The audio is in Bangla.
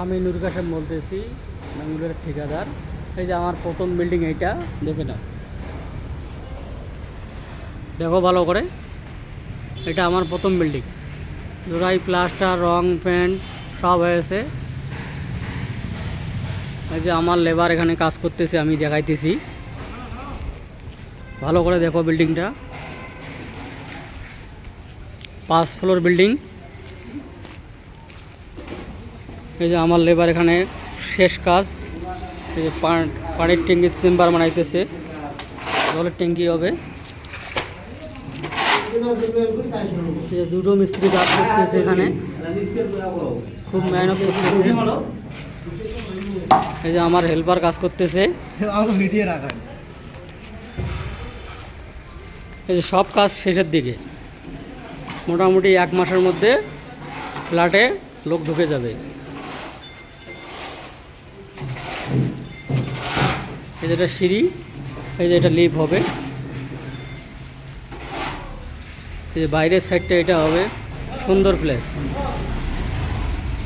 আমি নুর কাশেম বলতেছি, ব্যাঙ্গালোরের ঠিকাদার। এই যে আমার প্রথম বিল্ডিং, এইটা দেখে নাও, দেখো ভালো করে। এটা আমার প্রথম বিল্ডিং, জোড়াই প্লাস্টার, রং, পেন্ট সব হয়েছে। এই যে আমার লেবার এখানে কাজ করতেছে, আমি দেখাইতেছি, ভালো করে দেখো বিল্ডিংটা। 5 ফ্লোর বিল্ডিং। এই যে আমার লেবার এখানে শেষ কাজ। এই যে পানির ট্যাঙ্কির চেম্বার বানাইতেছে, জলের ট্যাঙ্কি হবে। এই যে দুটো মিস্ত্রি কাজ করতেছে এখানে, খুব মেহনত করতেছে। এই যে আমার হেল্পার কাজ করতেছে। এই যে সব কাজ শেষের দিকে, মোটামুটি 1 মাসের মধ্যে ফ্ল্যাটে লোক ঢুকে যাবে। এই যে এটা সিঁড়ি, এই যে এটা লিফট হবে। এই যে বাইরের সাইডটা এটা হবে সুন্দর প্লেস।